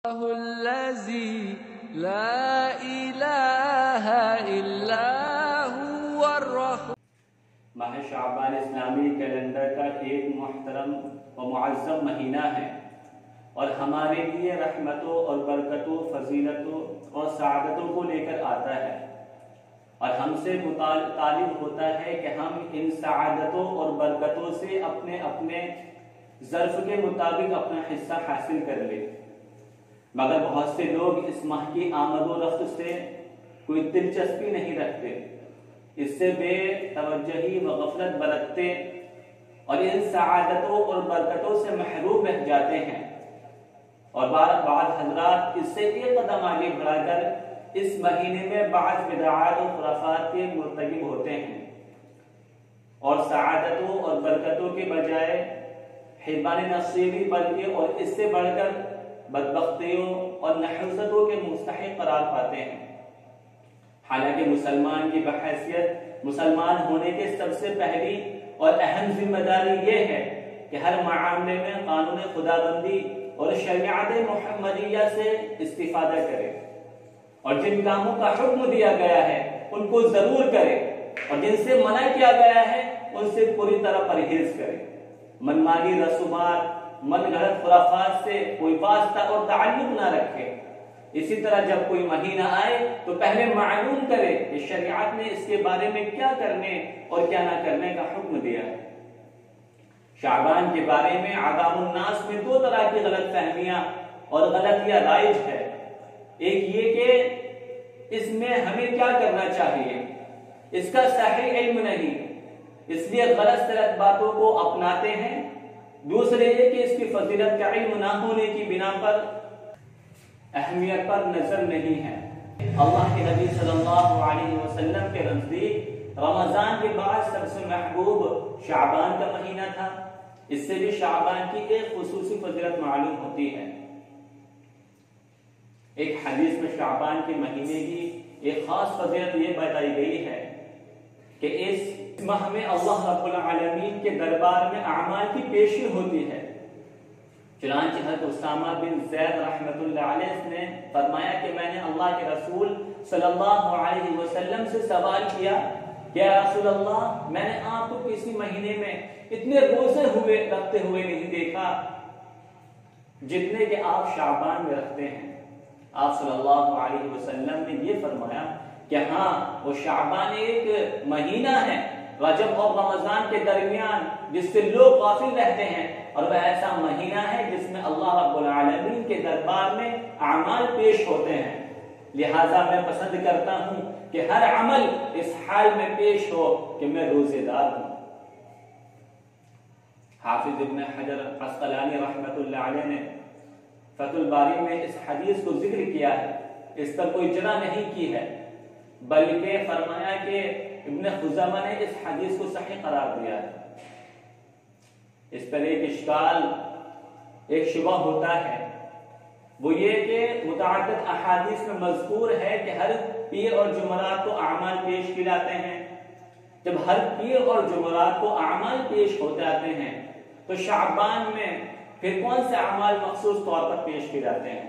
الذي لا إله إلا هو الرحمن. ماہ شعبان اسلامی کیلنڈر کا ایک محترم و معظم مہینہ ہے اور ہمارے لیے رحمتوں اور برکتوں، فضیلتوں اور سعادتوں کو لے کر آتا ہے، اور ہم سے طالب ہوتا ہے کہ ہم ان سعادتوں اور برکتوں سے اپنے ظرف کے مطابق اپنا حصہ حاصل کر لیں۔ مگر بہت سے لوگ اس ماہ کی آمد و رفت سے کوئی دلچسپی نہیں رکھتے، اس سے بے توجہی و غفلت برتتے اور ان سعادتوں اور برکتوں سے محروم رہ جاتے ہیں، اور بعض حضرات اس سے ایک قدم آگے بڑھا کر اس مہینے میں بعض بدعات و خرافات کے مرتکب ہوتے ہیں، اور سعادتوں اور برکتوں کے بجائے حرمان نصیبی بلکہ اور اس سے بڑھ کر بدبختیوں اور نحوستوں کے مستحق قرار پاتے ہیں۔ حالانکہ مسلمان کی بحیثیت مسلمان ہونے کے سب سے پہلی اور اہم ذمہ داری یہ ہے کہ ہر معاملے میں قانون خداوندی اور شریعت محمدیہ سے استفادہ کرے، اور جن کاموں کا حکم دیا گیا ہے ان کو ضرور کرے، اور جن سے منع کیا گیا ہے ان سے پوری طرح پرہیز کرے۔ منمانی رسومات، من گھڑت خرافات سے کوئی واسطہ اور تعلق نہ رکھے۔ اسی طرح جب کوئی مہینہ آئے تو پہلے معلوم کرے کہ شریعت نے اس کے بارے میں کیا کرنے اور کیا نہ کرنے کا حکم دیا ہے۔ شعبان کے بارے میں عوام الناس میں دو طرح کی غلط فہمیاں اور غلطیاں رائج ہے۔ ایک یہ کہ اس میں ہمیں کیا کرنا چاہیے، اس کا صحیح علم نہیں، اس لیے غلط سلط باتوں کو اپناتے ہیں۔ دوسرے یہ کہ اس کی فضیلت کا علم نہ ہونے کی بنا پر اہمیت پر نظر نہیں ہے۔ اللہ کے نبی صلی اللہ علیہ وسلم کے نزدیک رمضان کے بعد سب سے محبوب شعبان کا مہینہ تھا۔ اس سے بھی شعبان کی ایک خصوصی فضیلت معلوم ہوتی ہے۔ ایک حدیث میں شعبان کے مہینے کی ایک خاص فضیلت یہ بتائی گئی ہے کہ اس ماہ میں اللہ رب العالمین کے دربار میں اعمال کی پیشی ہوتی ہے۔ چنانچہ حضرت اسامہ بن زید رحمۃ اللہ علیہ نے فرمایا کہ میں نے اللہ کے رسول صلی اللہ علیہ وسلم سے سوال کیا کہ یا رسول اللہ، میں نے آپ کو کسی مہینے میں اتنے روزے رکھتے ہوئے نہیں دیکھا جتنے کہ آپ شعبان میں رکھتے ہیں۔ آپ صلی اللہ علیہ وسلم نے یہ فرمایا کہ ہاں، وہ شعبان ایک مہینہ ہے رجب اور رمضان کے درمیان جس سے لوگ غافل رہتے ہیں، اور وہ ایسا مہینہ ہے جس میں اللہ رب العالمین کے دربار میں اعمال پیش ہوتے ہیں۔ لہذا میں پسند کرتا ہوں کہ ہر عمل اس حال میں پیش ہو کہ میں روزے دار ہوں۔ حافظ ابن حجر عسقلانی رحمۃ اللہ علیہ نے فتح الباری میں اس حدیث کو ذکر کیا ہے، اس پر کوئی جرح نہیں کی ہے، بلکہ فرمایا کہ ابن خزیمہ نے اس حدیث کو صحیح قرار دیا ہے۔ اس پر ایک اشکال، ایک شبہ ہوتا ہے، وہ یہ کہ متعدد احادیث میں مذکور ہے کہ ہر پیر اور جمعرات کو اعمال پیش کی جاتے ہیں۔ جب ہر پیر اور جمعرات کو اعمال پیش ہوتے آتے ہیں تو شعبان میں پھر کون سے اعمال مخصوص طور پر پیش کیے جاتے ہیں؟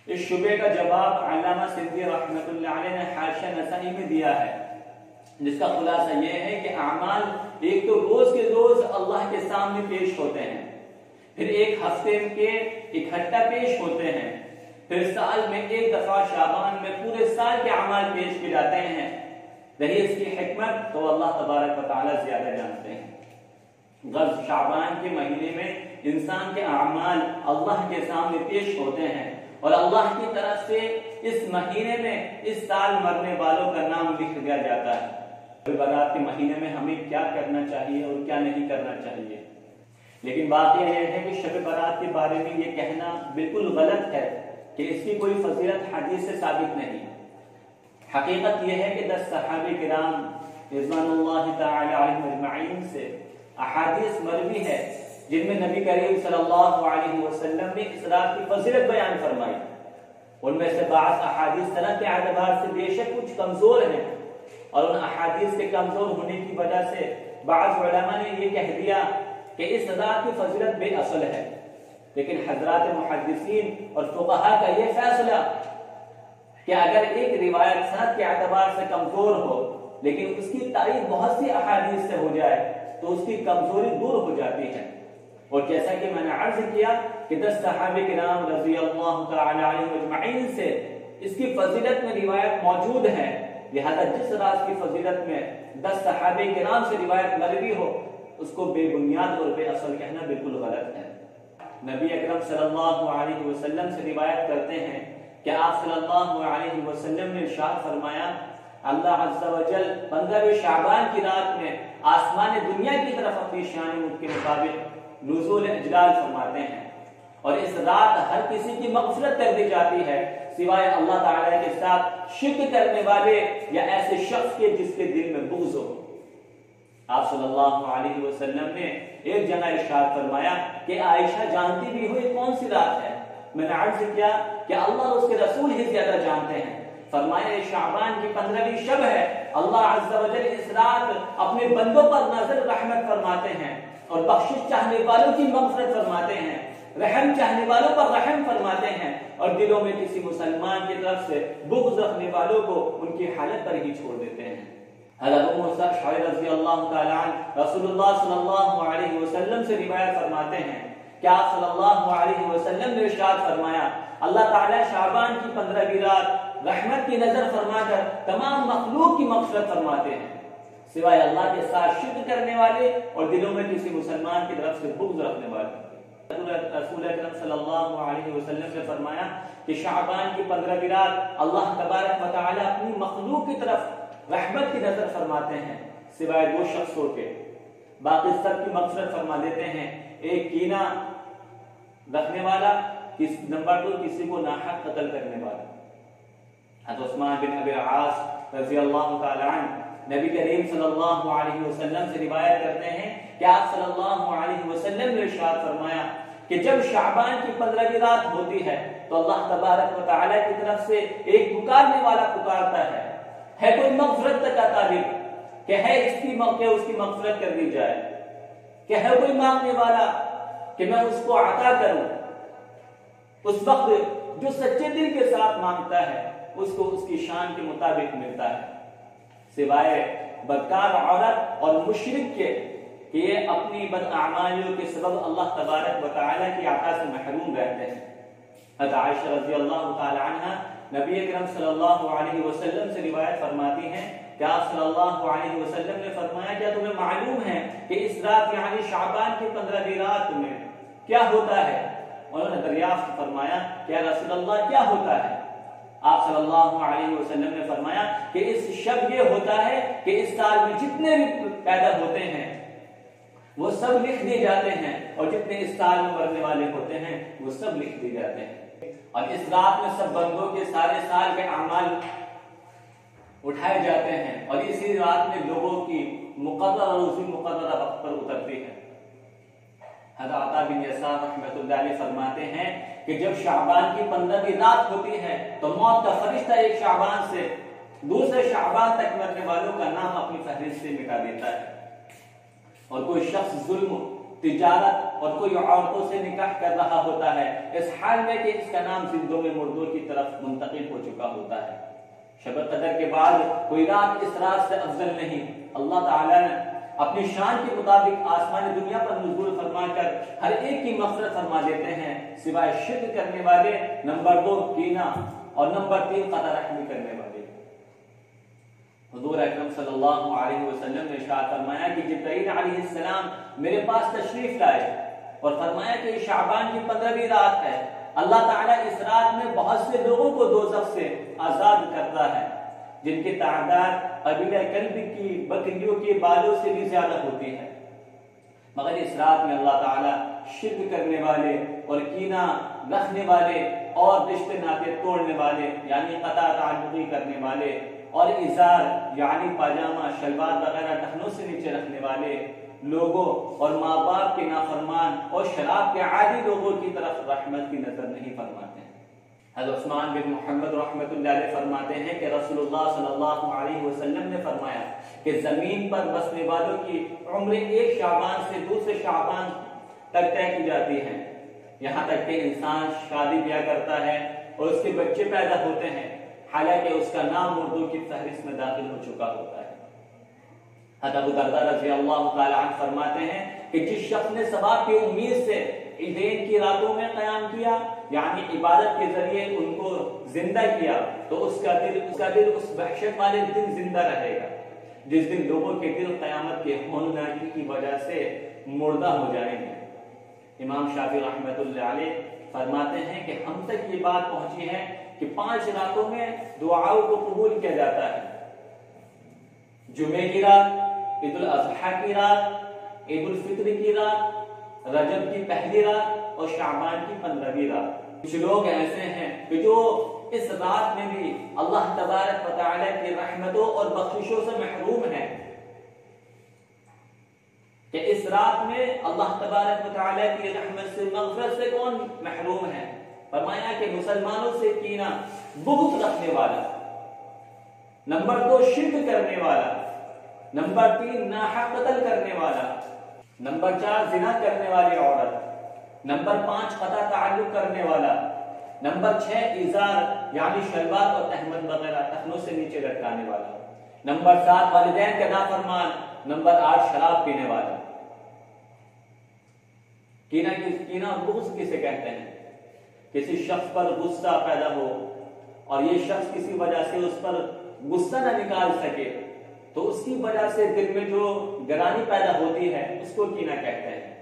اس شبے کا جواب علامہ سندھی رحمۃ اللہ علیہ نے حاشیہ نسائی میں دیا ہے، جس کا خلاصہ یہ ہے کہ اعمال ایک تو روز کے روز اللہ کے سامنے پیش ہوتے ہیں، پھر ایک ہفتے کے اکٹھا پیش ہوتے ہیں، پھر سال میں ایک دفعہ شعبان میں پورے سال کے اعمال پیش کیے جاتے ہیں۔ رہی اس کی حکمت تو اللہ تبارک و تعالی زیادہ جانتے ہیں۔ غرض شعبان کے مہینے میں انسان کے اعمال اللہ کے سامنے پیش ہوتے ہیں، اور اللہ کی طرف سے اس مہینے میں اس سال مرنے والوں کا نام لکھ دیا جاتا ہے۔ شب برات کے مہینے میں ہمیں کیا کرنا چاہیے اور کیا نہیں کرنا چاہیے، لیکن بات یہ ہے کہ شب برات کے بارے میں یہ کہنا بالکل غلط ہے کہ اس کی کوئی فضیلت حدیث سے ثابت نہیں۔ حقیقت یہ ہے کہ 10 صحابہ کرام رضوان اللہ تعالی علیہم اجمعین سے احادیث مروی ہے جن میں نبی کریم صلی اللہ علیہ وسلم نے اس رات کی فضیلت بیان فرمائی۔ ان میں سے بعض احادیث سند کے اعتبار سے بے شک کچھ کمزور ہیں، اور ان احادیث کے کمزور ہونے کی وجہ سے بعض علماء نے یہ کہہ دیا کہ اس رات کی فضیلت بے اصل ہے۔ لیکن حضرات محدثین اور فقہا کا یہ فیصلہ کہ اگر ایک روایت سند کے اعتبار سے کمزور ہو لیکن اس کی تائید بہت سی احادیث سے ہو جائے تو اس کی کمزوری دور ہو جاتی ہے. اور جیسا کہ میں نے عرض کیا کہ 10 صحابہ کرام رضی اللہ تعالی عنہم اجمعین سے اس کی فضیلت میں روایت موجود ہے، لہذا جس راز کی فضیلت میں 10 صحابہ کرام سے روایت مروی ہو اس کو بے بنیاد اور بے اصل کہنا بالکل غلط ہے. نبی اکرم صلی اللہ علیہ وسلم سے روایت کرتے ہیں کہ آپ صلی اللہ علیہ وسلم نے ارشاد فرمایا اللہ عز و جل 15 شعبان کی رات میں آسمان دنیا کی طرف اپنی شان مجھ کے مطابق نزول اجلال فرماتے ہیں، اور اس رات ہر کسی کی مغفرت کر دی جاتی ہے سوائے اللہ تعالیٰ کے ساتھ شرک کرنے والے یا ایسے شخص کے جس کے دل میں بغض ہو. آپ صلی اللہ علیہ وسلم نے ایک جگہ ارشاد فرمایا کہ عائشہ جانتی بھی ہو یہ کون سی رات ہے؟ میں نے عرض کیا کہ اللہ اور اس کے رسول ہی زیادہ جانتے ہیں. فرمایا یہ شعبان کی 15ویں شب ہے، اللہ عز و جل اس رات اپنے بندوں پر نظر رحمت فرماتے ہیں اور بخشش چاہنے والوں کی مغفرت فرماتے ہیں، رحم چاہنے والوں پر رحم فرماتے ہیں، اور دلوں میں کسی مسلمان کی طرف سے بغض رکھنے والوں کو ان کی حالت پر ہی چھوڑ دیتے ہیں. حضرت ابو موسیٰ اشعری رضی اللہ تعالی عنہ رسول اللہ صلی اللہ علیہ وسلم سے روایت فرماتے ہیں کہ آپ صلی اللہ علیہ وسلم نے ارشاد فرمایا اللہ تعالی شعبان کی 15ویں رات رحمت کی نظر فرما کر تمام مخلوق کی مغفرت فرماتے ہیں سوائے اللہ کے ساتھ شرک کرنے والے اور دلوں میں کسی مسلمان کی طرف سے بغض رکھنے والے. رسول اکرم صلی اللہ علیہ وسلم نے فرمایا کہ شعبان کی 15ویں رات اللہ تبارک و تعالی اپنی مخلوق کی طرف رحمت کی نظر فرماتے ہیں سوائے 2 شخصوں کے، باقی سب کی مغفرت فرما دیتے ہیں. ایک کینہ رکھنے والا، نمبر 2 کسی کو ناحق قتل کرنے والا. حضرت عثمان بن ابی العاص رضی اللہ تعالی عنہ نبی کریم صلی اللہ علیہ وسلم سے روایت کرتے ہیں کہ آپ صلی اللہ علیہ وسلم نے ارشاد فرمایا کہ جب شعبان کی 15ویں رات ہوتی ہے تو اللہ تبارک و تعالی کی طرف سے ایک پکارنے والا پکارتا ہے کوئی مغفرت کا طالب کہ ہے اس کی مغفرت کر دی جائے، کہ ہے کوئی مانگنے والا کہ میں اس کو عطا کروں. اس وقت جو سچے دل کے ساتھ مانگتا ہے اس کو اس کی شان کے مطابق ملتا ہے، سوائے بدکار عورت اور مشرک کے کہ یہ اپنی بداعمالیوں کے سبب اللہ تبارک و تعالی کی عطا سے محروم رہتے ہیں. حضرت عائشہ رضی اللہ تعالی عنہ نبی اکرم صلی اللہ علیہ وسلم سے روایت فرماتی ہیں کہ آپ صلی اللہ علیہ وسلم نے فرمایا کیا تمہیں معلوم ہے کہ اس رات یعنی شعبان کی 15ویں رات میں کیا ہوتا ہے؟ انہوں نے دریافت فرمایا کہ یا رسول اللہ کیا ہوتا ہے؟ آپ صلی اللہ علیہ وسلم نے فرمایا کہ اس شب یہ ہوتا ہے کہ اس سال میں جتنے بھی پیدا ہوتے ہیں وہ سب لکھ دیے جاتے ہیں، اور جتنے اس سال میں مرنے والے ہوتے ہیں وہ سب لکھ دیے جاتے ہیں، اور اس رات میں سب بندوں کے سارے سال کے اعمال اٹھائے جاتے ہیں، اور اسی رات میں لوگوں کی مقررہ روزی مقررہ وقت پر اترتی ہے. حضرت عطا بن یسار رحمۃ اللہ علیہ فرماتے ہیں کہ جب شعبان کی 15ویں رات ہوتی ہے تو موت کا فرشتہ ایک شعبان سے دوسرے شعبان تک مرنے والوں کا نام اپنی فہرست سے مٹا دیتا ہے، اور کوئی شخص ظلم، تجارت اور کوئی عورتوں سے نکاح کر رہا ہوتا ہے اس حال میں کہ اس کا نام زندوں میں مردوں کی طرف منتقل ہو چکا ہوتا ہے. شب قدر کے بعد کوئی رات اس رات سے افضل نہیں. اللہ تعالیٰ نے اپنی شان کے مطابق آسمان دنیا پر نزول فرما کر ہر ایک کی مغفرت فرما دیتے ہیں سوائے شرک کرنے والے، نمبر 2 کینہ، اور نمبر 3 قطع رحمی کرنے والے. حضور اکرم صلی اللہ علیہ وسلم نے ارشاد فرمایا کہ جبرائیل علیہ السلام میرے پاس تشریف لائے اور فرمایا کہ یہ شعبان کی 15ویں رات ہے، اللہ تعالیٰ اس رات میں بہت سے لوگوں کو دوزخ سے آزاد کرتا ہے جن کی تعداد قبیلہ کلب کی بکریوں کے بالوں سے بھی زیادہ ہوتی ہے، مگر اس رات میں اللہ تعالیٰ شرک کرنے والے اور کینہ رکھنے والے اور رشتے ناطے توڑنے والے یعنی قطع تعلقی کرنے والے اور ازار یعنی پاجامہ شلوار وغیرہ ٹخنوں سے نیچے رکھنے والے لوگوں اور ماں باپ کے نافرمان اور شراب کے عادی لوگوں کی طرف رحمت کی نظر نہیں فرماتے ہیں. حضرت عثمان بن محمد رحمۃ اللہ علیہ فرماتے ہیں کہ رسول اللہ صلی اللہ علیہ وسلم نے فرمایا کہ زمین پر بسنے والوں کی عمر ایک شعبان سے دوسرے شعبان تک طے کی جاتی ہے، یہاں تک کہ انسان شادی بیاہ کرتا ہے اور اس کے بچے پیدا ہوتے ہیں، حالانکہ اس کا نام مردوں کی فہرست میں داخل ہو چکا ہوتا ہے۔ حضرت ابو درداء رضی اللہ تعالی عنہ فرماتے ہیں کہ جس شخص نے ثواب کی امید سے عیدین کی راتوں میں قیام کیا، یعنی عبادت کے ذریعے ان کو زندہ کیا، تو اس کا دل اس وحشت والے دن زندہ رہے گا جس دن لوگوں کے دل قیامت کے ہولناکی کی وجہ سے مردہ ہو جائیں گے۔ امام شافعی رحمۃ اللہ علیہ فرماتے ہیں کہ ہم تک یہ بات پہنچی ہے کہ 5 راتوں میں دعاؤں کو قبول کیا جاتا ہے، جمعے کی رات، عید الاضحیٰ کی رات، عید الفطر کی رات، رجب کی پہلی رات اور شعبان کی 15ویں رات۔ کچھ لوگ ایسے ہیں کہ جو اس رات میں بھی اللہ تبارک و تعالی کی رحمتوں اور بخششوں سے محروم ہیں، کہ اس رات میں اللہ تبارک و تعالی کی رحمت سے، مغفرت سے کون محروم ہے؟ فرمایا کہ مسلمانوں سے کینہ، بغض رکھنے والا، نمبر 2 شرک کرنے والا، نمبر 3 ناحق قتل کرنے والا، نمبر 4 زنا کرنے والی عورت، نمبر 5 قطع تعلق کرنے والا، نمبر 6 ازار یعنی شلوار اور تہمت وغیرہ ٹخنوں سے نیچے لٹکانے والا، نمبر 7 والدین کا نافرمان، نمبر 8 شراب پینے والا۔ کینہ اور بغض کسے کہتے ہیں؟ کسی شخص پر غصہ پیدا ہو اور یہ شخص کسی وجہ سے اس پر غصہ نہ نکال سکے تو اس کی وجہ سے دل میں جو گرانی پیدا ہوتی ہے اس کو کینہ کہتے ہیں۔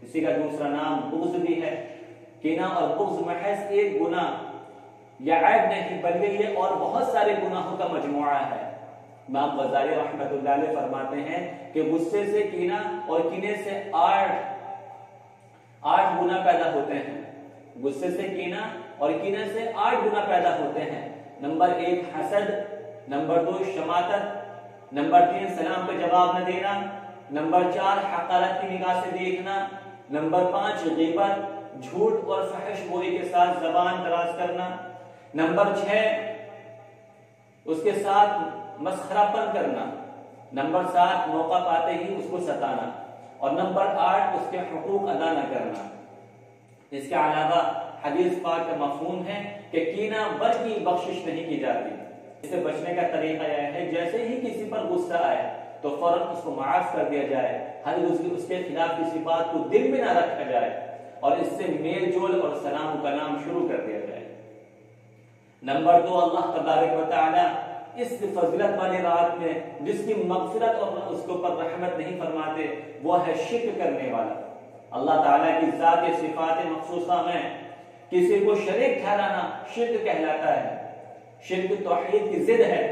اسی کا دوسرا نام بغض بھی ہے۔ کینہ اور بغض محض ایک گناہ یا عیب نہیں بلکہ یہ اور بہت سارے گناہوں کا مجموعہ ہے۔ امام غزالی رحمۃ اللہ علیہ فرماتے ہیں کہ غصے سے کینہ اور کینے سے 8 گناہ پیدا ہوتے ہیں۔ غصے سے کینہ اور کینے سے 8 گناہ پیدا ہوتے ہیں۔ نمبر 1 حسد، نمبر 2 شماتت، نمبر 3 سلام کا جواب نہ دینا، نمبر 4 حقارت کی نگاہ سے دیکھنا، نمبر 5 غیبت، جھوٹ اور فحش گوئی کے ساتھ زبان دراز کرنا، نمبر 6 اس کے ساتھ مسخرہ پن کرنا، نمبر 7 موقع پاتے ہی اس کو ستانا، اور نمبر 8 اس کے حقوق ادا نہ کرنا۔ اس کے علاوہ حدیث پاک کا مفہوم ہے کہ کینہ بر کی بخشش نہیں کی جاتی۔ اس سے بچنے کا طریقہ یہ ہے جیسے ہی کسی پر غصہ آئے تو فوراً اس کو معاف کر دیا جائے، اس کے خلاف کسی بات کو دل میں نہ رکھا جائے اور اس سے میل جول اور سلام و کلام شروع کر دیا جائے۔ نمبر 2 اللہ تبارک و تعالی اس فضیلت والی رات میں جس کی مغفرت اور اس کے اوپر رحمت نہیں فرماتے وہ ہے شرک کرنے والا۔ اللہ تعالیٰ کی ذات صفات مخصوصہ میں کسی کو شریک ٹھہرانا شرک کہلاتا ہے۔ شرک توحید کی ضد ہے۔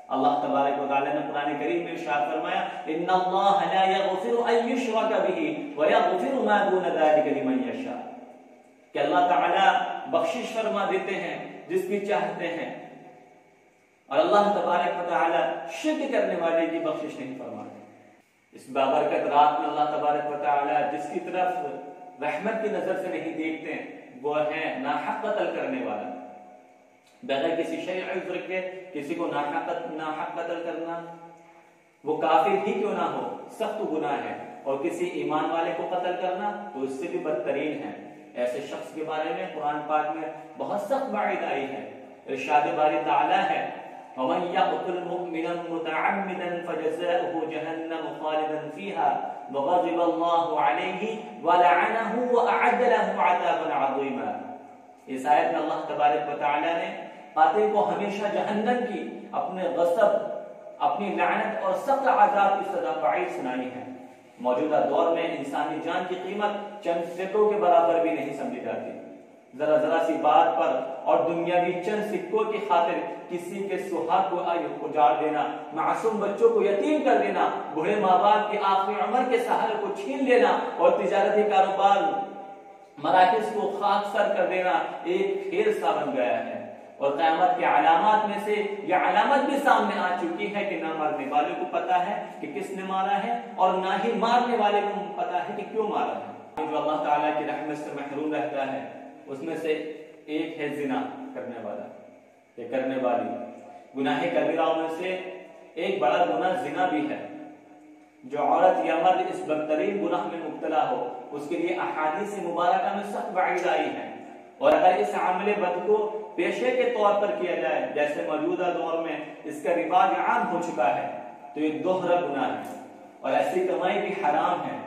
اللہ تبارک و تعالیٰ نے قرآن کریم میں ارشاد فرمایا ان اللہ لا یغفر ان یشرک بہ ویغفر ما دون ذلک لمن یشاء، کہ اللہ تعالیٰ بخشش فرما دیتے ہیں جس کی چاہتے ہیں، اور اللہ تبارک و تعالیٰ شرک کرنے والے کی بخشش نہیں فرماتے۔ اس بابرکت رات میں اللہ تبارک و تعالیٰ جس کی طرف رحمت کی نظر سے نہیں دیکھتے وہ ہے ناحق قتل کرنے والا۔ بغیر کسی شرعی عذر کے کسی کو ناحق قتل کرنا، وہ کافر ہی کیوں نہ ہو، سخت گناہ ہے، اور کسی ایمان والے کو قتل کرنا تو اس سے بھی بدترین ہے۔ ایسے شخص کے بارے میں قرآن پاک میں بہت سخت وعید آئی ہے۔ ارشاد باری تعالیٰ ہے وَمَن يَقْتُلْ مُؤْمِنًا مُتَعَمِّدًا فَجَزَاؤُهُ جَهَنَّمُ خَالِدًا فِيهَا وَغَضِبَ اللَّهُ عَلَيْهِ وَلَعَنَهُ وَأَعَدَّ لَهُ عَذَابًا عَظِيمًا۔ اس آیت میں اللہ تبارک و تعالی نے قاتل کو ہمیشہ جہنم کی اپنے غضب، اپنی لعنت اور سخت عذاب کی سزا وعید سنائی ہے۔ موجودہ دور میں انسانی جان کی قیمت چند سکوں کے برابر بھی نہیں سمجھی جاتی۔ ذرا سی بات پر اور دنیاوی چند سکوں کی خاطر کسی کے سہاگ کو اجاڑ دینا، معصوم بچوں کو یتیم کر دینا، بوڑھے ماں باپ کی آخری عمر کے سہارے کو چھین لینا اور تجارتی کاروبار مراکز کو خاک سر کر دینا ایک کھیل سا بن گیا ہے۔ اور قیامت کے علامات میں سے یہ علامت بھی سامنے آ چکی ہے کہ نہ مرنے والے کو پتا ہے کہ کس نے مارا ہے اور نہ ہی مارنے والے کو پتا ہے کہ کیوں مارا ہے۔ جو اللہ تعالیٰ کی رحمت سے محروم رہتا ہے اس میں سے ایک ہے زنا کرنے والا یا کرنے والی۔ گناہ کبیرہ میں سے ایک بڑا گناہ زنا بھی ہے۔ جو عورت یا مرد اس بدترین گناہ میں مبتلا ہو اس کے لیے احادیث مبارکہ میں سخت وعید آئی ہے، اور اگر اس عمل بد کو پیشے کے طور پر کیا جائے جیسے موجودہ دور میں اس کا رواج عام ہو چکا ہے تو یہ دوہرا گناہ ہے اور ایسی کمائی بھی حرام ہے۔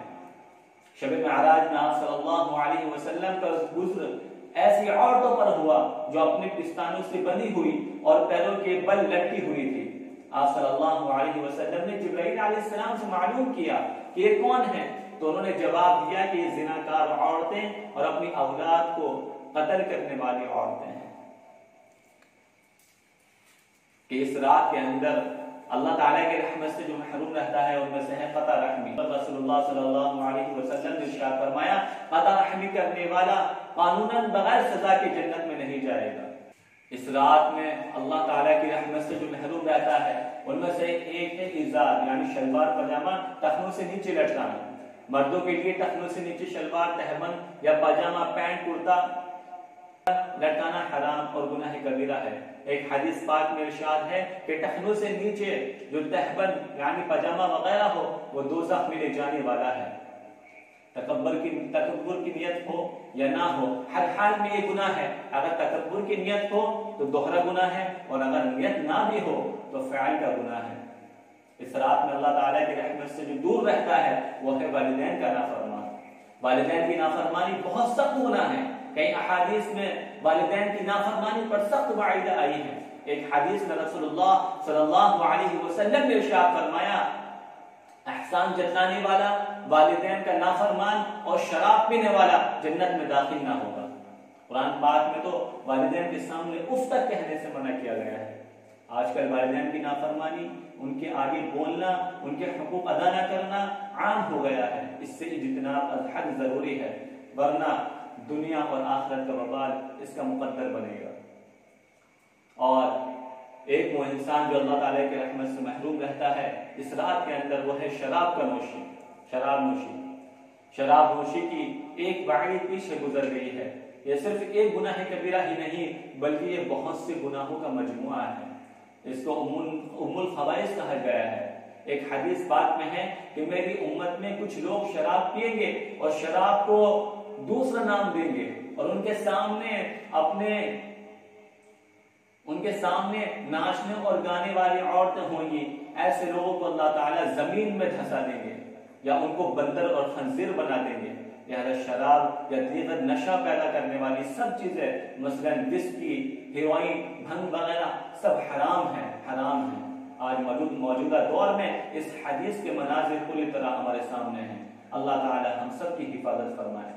شب معراج میں آپ صلی اللہ علیہ وسلم کا گزر ایسی عورتوں پر ہوا جو اپنے پستانوں سے بندھی ہوئی اور پیروں کے بل لٹکی ہوئی تھی۔ آپ صلی اللہ علیہ وسلم نے جبرائیل علیہ السلام سے معلوم کیا کہ یہ کون ہے، تو انہوں نے جواب دیا کہ یہ زناکار عورتیں اور اپنی اولاد کو قتل کرنے والی عورتیں ہیں۔ کہ اس رات کے اندر اللہ تعالیٰ کی رحمت سے جو محروم رہتا ہے ان میں سے ہے قطع رحمی۔ رسول اللہ صلی اللہ علیہ وسلم نے ارشاد فرمایا قطع رحمی کرنے والا قانوناً بغیر سزا کے جنت میں نہیں جائے گا۔ اس رات میں اللہ تعالیٰ کی رحمت سے جو محروم رہتا ہے ان میں سے ایک ہے ازار یعنی شلوار پاجامہ ٹخنوں سے نیچے لٹکانا۔ مردوں کے لیے ٹخنوں سے نیچے شلوار تہبند یا پاجامہ پینٹ کرتا لٹکانا حرام اور گناہ کبیرہ ہے۔ ایک حدیث پاک میں ارشاد ہے کہ ٹخنوں سے نیچے جو تہبند یعنی پاجامہ وغیرہ ہو وہ دوزخ میں لے جانے والا ہے۔ تکبر کی نیت ہو یا نہ ہو ہر حال میں یہ گناہ ہے۔ اگر تکبر کی نیت ہو تو دوہرا گناہ ہے اور اگر نیت نہ بھی ہو تو فعل کا گناہ ہے۔ اس رات میں اللہ تعالیٰ کی رحمت سے جو دور رہتا ہے وہ ہے والدین کا نافرمان۔ والدین کی نافرمانی بہت سخت گناہ ہے۔ کئی احادیث میں والدین کی نافرمانی پر سخت وعید آئی ہے۔ ایک حدیث میں رسول اللہ صلی اللہ علیہ وسلم نے ارشاد فرمایا احسان جتلانے والا، والدین کا نافرمان اور شراب پینے والا جنت میں داخل نہ ہوگا۔ قرآن پاک میں تو والدین کے سامنے اف تک کہنے سے منع کیا گیا ہے۔ آج کل والدین کی نافرمانی، ان کے آگے بولنا، ان کے حقوق ادا نہ کرنا عام ہو گیا ہے۔ اس سے اجتناب از حد ضروری ہے ورنہ دنیا اور آخرت کا وبال اس کا مقدر بنے گا۔ اور ایک وہ انسان جو اللہ تعالیٰ کی رحمت سے محروم رہتا ہے اس رات کے اندر وہ ہے شراب کا نوشی۔ شراب نوشی کی ایک وعید پیچھے گزر گئی ہے۔ یہ صرف ایک گناہ کبیرہ ہی نہیں بلکہ یہ بہت سے گناہوں کا مجموعہ ہے۔ اس کو ام الخبائث کہا گیا ہے۔ ایک حدیث پاک میں ہے کہ میری امت میں کچھ لوگ شراب پئیں گے اور شراب کو دوسرا نام دیں گے اور ان کے سامنے ناچنے اور گانے والی عورتیں ہوں گی۔ ایسے لوگوں کو اللہ تعالیٰ زمین میں دھسا دیں گے یا ان کو بندر اور خنزیر بنا دیں گے۔ لہذا شراب یا دیگر نشہ پیدا کرنے والی سب چیزیں مثلاً وسکی، ہیروئن، بھنگ وغیرہ سب حرام ہیں۔ آج موجودہ دور میں اس حدیث کے مناظر پوری طرح ہمارے سامنے ہیں۔ اللہ تعالی ہم سب کی حفاظت فرمائے۔